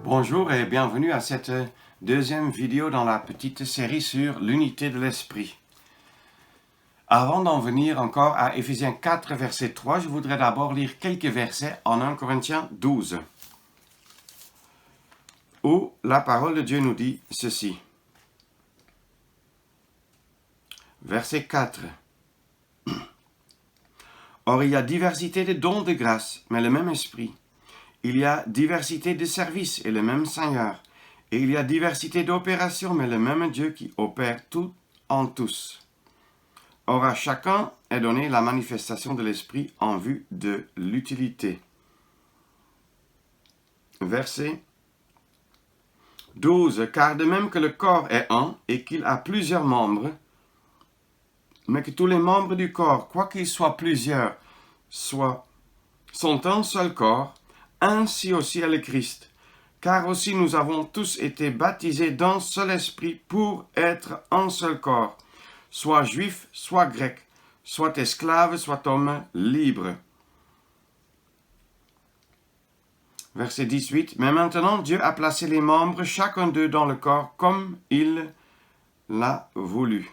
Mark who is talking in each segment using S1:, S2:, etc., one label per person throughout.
S1: Bonjour et bienvenue à cette deuxième vidéo dans la petite série sur l'unité de l'esprit. Avant d'en venir encore à Éphésiens 4, verset 3, je voudrais d'abord lire quelques versets en 1 Corinthiens 12, où la parole de Dieu nous dit ceci. Verset 4. Or, il y a diversité de dons de grâce, mais le même esprit. Il y a diversité de services et le même Seigneur. Et il y a diversité d'opérations, mais le même Dieu qui opère tout en tous. Or, à chacun est donnée la manifestation de l'esprit en vue de l'utilité. Verset 12. Car de même que le corps est un et qu'il a plusieurs membres, mais que tous les membres du corps, quoiqu'ils soient plusieurs, sont un seul corps, ainsi aussi est le Christ. Car aussi nous avons tous été baptisés d'un seul esprit pour être un seul corps, soit juif, soit grec, soit esclave, soit homme libre. Verset 18. Mais maintenant Dieu a placé les membres, chacun d'eux dans le corps, comme il l'a voulu.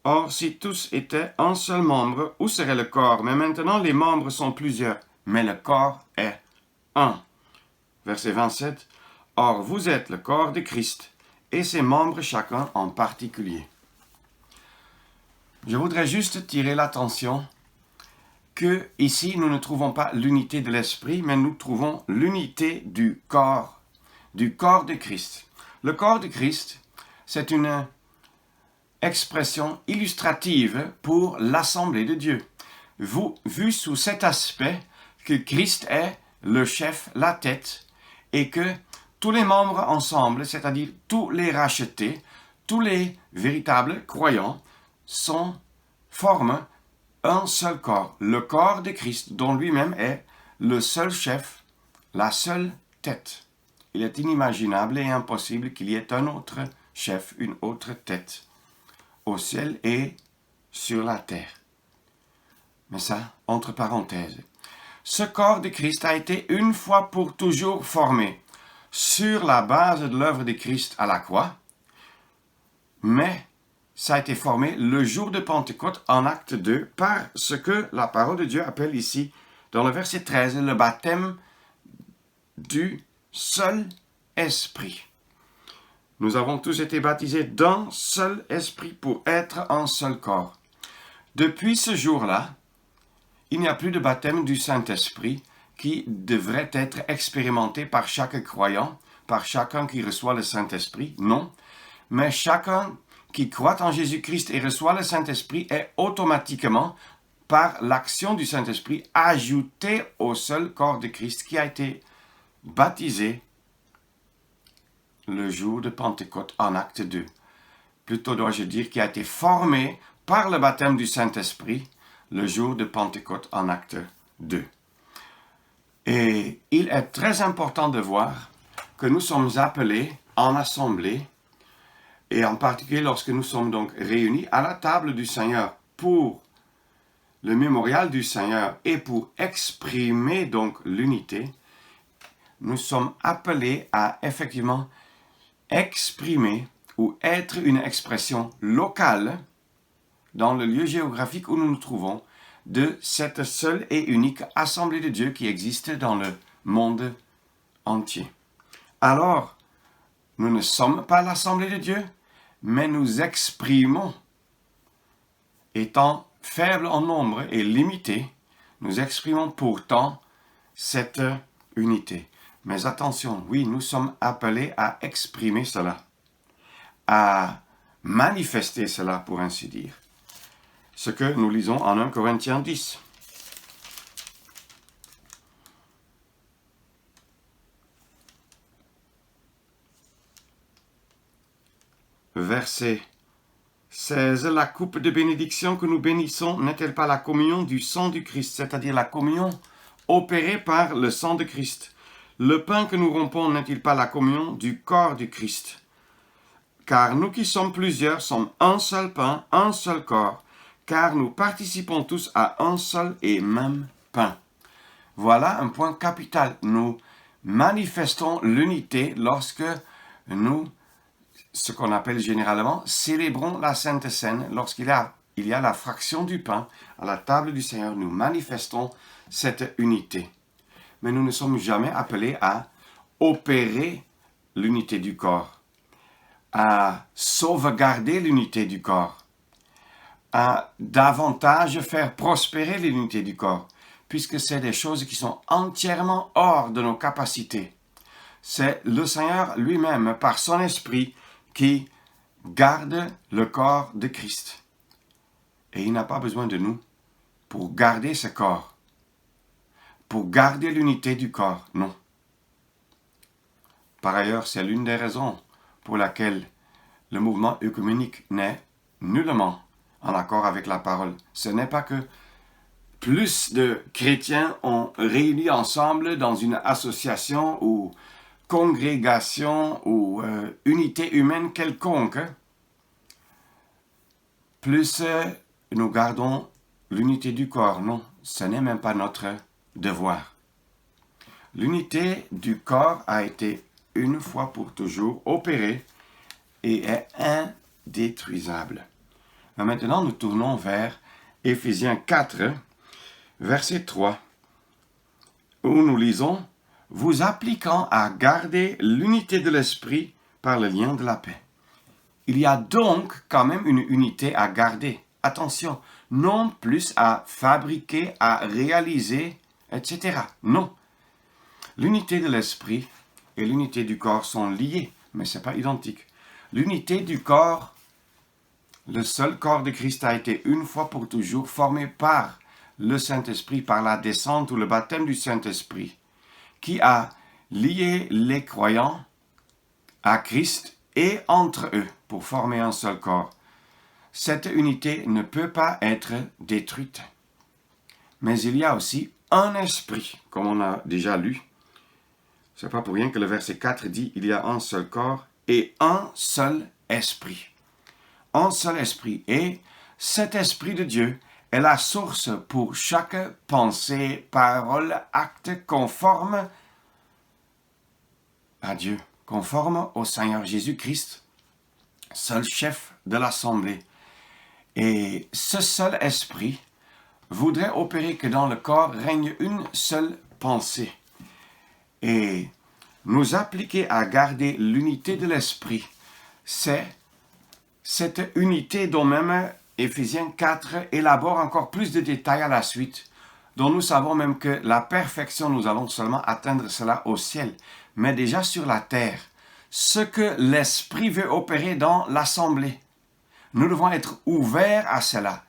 S1: Or, si tous étaient un seul membre, où serait le corps? Mais maintenant les membres sont plusieurs, mais le corps est un. Verset 27. Or, vous êtes le corps de Christ, et ses membres chacun en particulier. Je voudrais juste tirer l'attention que ici nous ne trouvons pas l'unité de l'esprit, mais nous trouvons l'unité du corps de Christ. Le corps de Christ, c'est une expression illustrative pour l'assemblée de Dieu. Vu sous cet aspect que Christ est le chef, la tête, et que tous les membres ensemble, c'est-à-dire tous les rachetés, tous les véritables croyants, forment un seul corps, le corps de Christ, dont lui-même est le seul chef, la seule tête. Il est inimaginable et impossible qu'il y ait un autre chef, une autre tête, au ciel et sur la terre. Mais ça, entre parenthèses. Ce corps de Christ a été une fois pour toujours formé sur la base de l'œuvre de Christ à la croix, mais ça a été formé le jour de Pentecôte en acte 2 par ce que la parole de Dieu appelle ici, dans le verset 13, le baptême du seul esprit. Nous avons tous été baptisés d'un seul esprit pour être un seul corps. Depuis ce jour-là, il n'y a plus de baptême du Saint-Esprit qui devrait être expérimenté par chaque croyant, par chacun qui reçoit le Saint-Esprit, non. Mais chacun qui croit en Jésus-Christ et reçoit le Saint-Esprit est automatiquement, par l'action du Saint-Esprit, ajouté au seul corps de Christ qui a été baptisé le jour de Pentecôte en acte 2. Plutôt dois-je dire qui a été formé par le baptême du Saint-Esprit le jour de Pentecôte en acte 2. Et il est très important de voir que nous sommes appelés en assemblée, et en particulier lorsque nous sommes donc réunis à la table du Seigneur pour le mémorial du Seigneur et pour exprimer donc l'unité, nous sommes appelés à effectivement exprimer ou être une expression locale dans le lieu géographique où nous nous trouvons de cette seule et unique assemblée de Dieu qui existe dans le monde entier. Alors, nous ne sommes pas l'assemblée de Dieu, mais nous exprimons, étant faibles en nombre et limités, nous exprimons pourtant cette unité. Mais attention, oui, nous sommes appelés à exprimer cela, à manifester cela, pour ainsi dire. Ce que nous lisons en 1 Corinthiens 10. Verset 16. La coupe de bénédiction que nous bénissons n'est-elle pas la communion du sang du Christ, c'est-à-dire la communion opérée par le sang de Christ? Le pain que nous rompons n'est-il pas la communion du corps du Christ? Car nous qui sommes plusieurs sommes un seul pain, un seul corps, car nous participons tous à un seul et même pain. Voilà un point capital. Nous manifestons l'unité lorsque nous, ce qu'on appelle généralement, célébrons la Sainte Seine, lorsqu'il y a la fraction du pain à la table du Seigneur, nous manifestons cette unité. Mais nous ne sommes jamais appelés à opérer l'unité du corps, à sauvegarder l'unité du corps, à davantage faire prospérer l'unité du corps, puisque c'est des choses qui sont entièrement hors de nos capacités. C'est le Seigneur lui-même, par son esprit, qui garde le corps de Christ. Et il n'a pas besoin de nous pour garder ce corps, pour garder l'unité du corps, non. Par ailleurs, c'est l'une des raisons pour laquelle le mouvement œcuménique n'est nullement en accord avec la parole. Ce n'est pas que plus de chrétiens ont réuni ensemble dans une association ou congrégation ou unité humaine quelconque, plus nous gardons l'unité du corps. Non, ce n'est même pas notre devoir. L'unité du corps a été une fois pour toujours opérée et est indétruisable. Mais maintenant, nous tournons vers Éphésiens 4, verset 3, où nous lisons « Vous appliquant à garder l'unité de l'esprit par le lien de la paix. » Il y a donc quand même une unité à garder. Attention, non plus à fabriquer, à réaliser, etc. Non. L'unité de l'esprit et l'unité du corps sont liées, mais ce n'est pas identique. L'unité du corps, le seul corps de Christ a été une fois pour toujours formé par le Saint-Esprit, par la descente ou le baptême du Saint-Esprit, qui a lié les croyants à Christ et entre eux pour former un seul corps. Cette unité ne peut pas être détruite. Mais il y a aussi un esprit, comme on a déjà lu. Ce n'est pas pour rien que le verset 4 dit « Il y a un seul corps et un seul esprit. » Un seul esprit. Et cet esprit de Dieu est la source pour chaque pensée, parole, acte conforme à Dieu, conforme au Seigneur Jésus-Christ, seul chef de l'assemblée. Et ce seul esprit voudrait opérer que dans le corps règne une seule pensée. Et nous appliquer à garder l'unité de l'esprit, c'est cette unité dont même Éphésiens 4 élabore encore plus de détails à la suite, dont nous savons même que la perfection, nous allons seulement atteindre cela au ciel, mais déjà sur la terre, ce que l'Esprit veut opérer dans l'assemblée. Nous devons être ouverts à cela.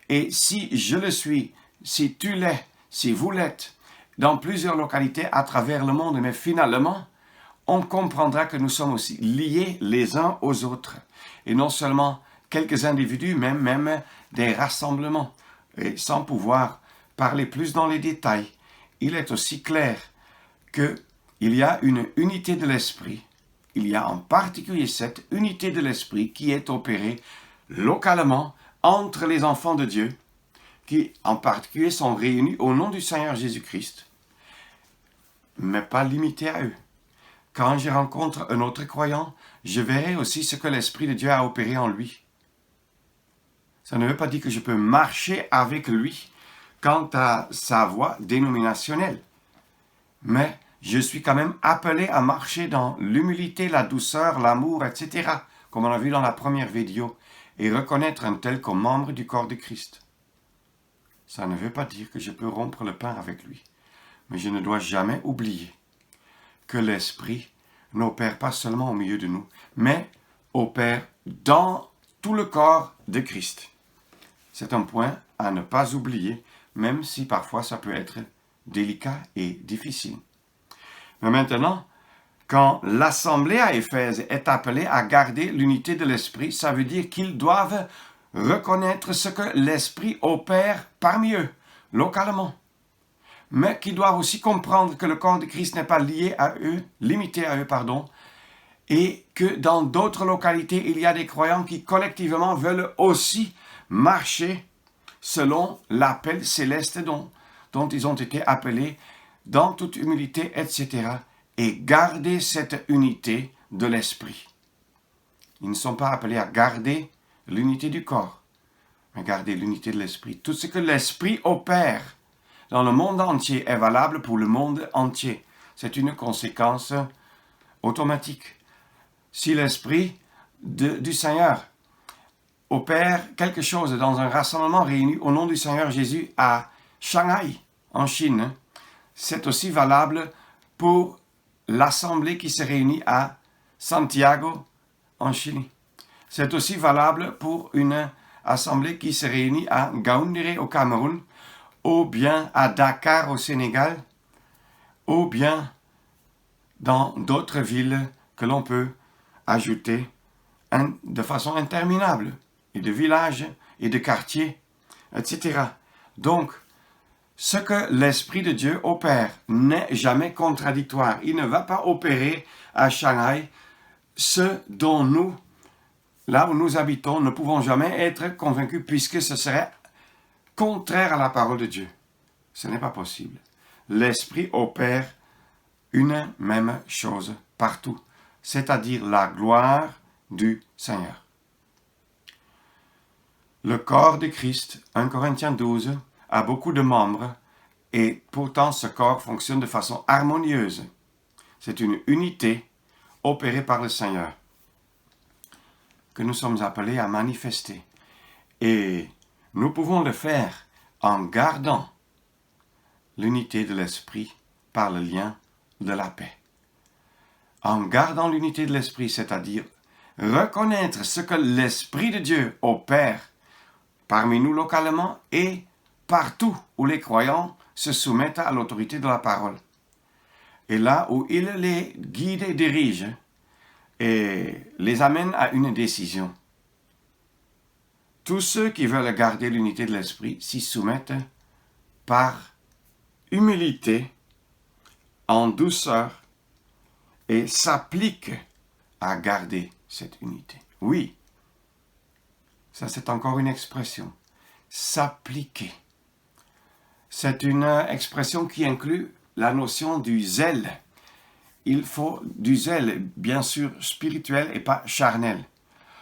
S1: Et si je le suis, si tu l'es, si vous l'êtes, dans plusieurs localités à travers le monde, mais finalement, on comprendra que nous sommes aussi liés les uns aux autres. Et non seulement quelques individus, même des rassemblements. Et sans pouvoir parler plus dans les détails, il est aussi clair qu'il y a une unité de l'esprit. Il y a en particulier cette unité de l'esprit qui est opérée localement entre les enfants de Dieu, qui en particulier sont réunis au nom du Seigneur Jésus-Christ, mais pas limités à eux. Quand je rencontre un autre croyant, je verrai aussi ce que l'Esprit de Dieu a opéré en lui. Ça ne veut pas dire que je peux marcher avec lui quant à sa voie dénominationnelle, mais je suis quand même appelé à marcher dans l'humilité, la douceur, l'amour, etc., comme on a vu dans la première vidéo, et reconnaître un tel comme membre du corps de Christ. Ça ne veut pas dire que je peux rompre le pain avec lui, mais je ne dois jamais oublier que l'Esprit n'opère pas seulement au milieu de nous, mais opère dans tout le corps de Christ. C'est un point à ne pas oublier, même si parfois ça peut être délicat et difficile. Mais maintenant, quand l'assemblée à Éphèse est appelée à garder l'unité de l'Esprit, ça veut dire qu'ils doivent reconnaître ce que l'Esprit opère parmi eux, localement. Mais qu'ils doivent aussi comprendre que le corps de Christ n'est pas lié à eux, limité à eux, et que dans d'autres localités, il y a des croyants qui collectivement veulent aussi marcher selon l'appel céleste dont ils ont été appelés dans toute humilité, etc. et garder cette unité de l'esprit. Ils ne sont pas appelés à garder l'unité du corps, mais garder l'unité de l'esprit. Tout ce que l'esprit opère dans le monde entier est valable pour le monde entier. C'est une conséquence automatique. Si l'esprit du Seigneur opère quelque chose dans un rassemblement réuni au nom du Seigneur Jésus à Shanghai, en Chine, c'est aussi valable pour l'assemblée qui se réunit à Santiago, en Chili. C'est aussi valable pour une assemblée qui se réunit à Ngaoundéré au Cameroun, ou bien à Dakar au Sénégal, ou bien dans d'autres villes que l'on peut ajouter de façon interminable, et de villages et de quartiers, etc. Donc, ce que l'Esprit de Dieu opère n'est jamais contradictoire. Il ne va pas opérer à Shanghai ce dont nous, là où nous habitons, ne pouvons jamais être convaincus puisque ce serait contraire à la parole de Dieu. Ce n'est pas possible. L'Esprit opère une même chose partout, c'est-à-dire la gloire du Seigneur. Le corps de Christ, 1 Corinthiens 12, a beaucoup de membres et pourtant ce corps fonctionne de façon harmonieuse. C'est une unité opérée par le Seigneur que nous sommes appelés à manifester. Et nous pouvons le faire en gardant l'unité de l'esprit par le lien de la paix. En gardant l'unité de l'esprit, c'est-à-dire reconnaître ce que l'Esprit de Dieu opère parmi nous localement et partout où les croyants se soumettent à l'autorité de la parole. Et là où il les guide et dirige et les amène à une décision. Tous ceux qui veulent garder l'unité de l'esprit s'y soumettent par humilité, en douceur, et s'appliquent à garder cette unité. Oui, ça c'est encore une expression. S'appliquer. C'est une expression qui inclut la notion du zèle. Il faut du zèle, bien sûr, spirituel et pas charnel.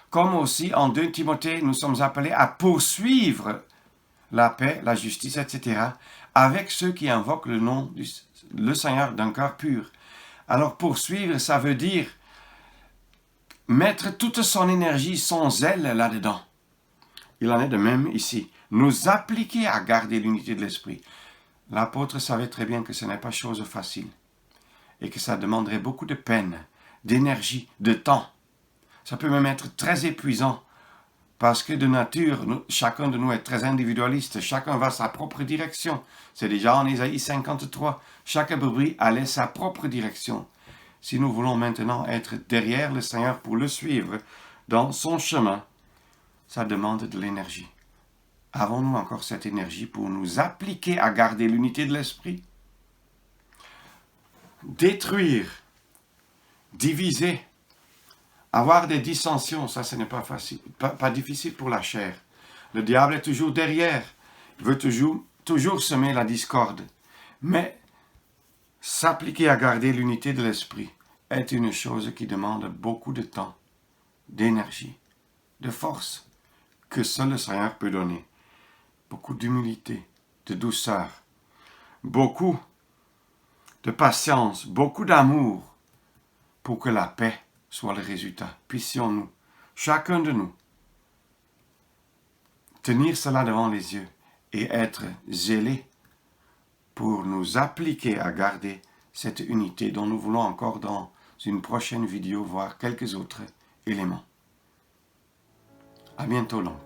S1: Comme aussi en 2 Timothée, nous sommes appelés à poursuivre la paix, la justice, etc., avec ceux qui invoquent le nom du Seigneur d'un cœur pur. Alors poursuivre, ça veut dire mettre toute son énergie, son zèle là-dedans. Il en est de même ici. Nous appliquer à garder l'unité de l'esprit. L'apôtre savait très bien que ce n'est pas chose facile et que ça demanderait beaucoup de peine, d'énergie, de temps. Ça peut même être très épuisant parce que de nature, chacun de nous est très individualiste, chacun va sa propre direction. C'est déjà en Ésaïe 53, chaque brebis allait sa propre direction. Si nous voulons maintenant être derrière le Seigneur pour le suivre dans son chemin, ça demande de l'énergie. Avons-nous encore cette énergie pour nous appliquer à garder l'unité de l'esprit? Détruire, diviser, avoir des dissensions, ça ce n'est pas facile, pas difficile pour la chair. Le diable est toujours derrière, il veut toujours semer la discorde. Mais s'appliquer à garder l'unité de l'esprit est une chose qui demande beaucoup de temps, d'énergie, de force, que seul le Seigneur peut donner. Beaucoup d'humilité, de douceur, beaucoup de patience, beaucoup d'amour pour que la paix soit le résultat. Puissions-nous, chacun de nous, tenir cela devant les yeux et être zélés pour nous appliquer à garder cette unité dont nous voulons encore dans une prochaine vidéo voir quelques autres éléments. À bientôt donc.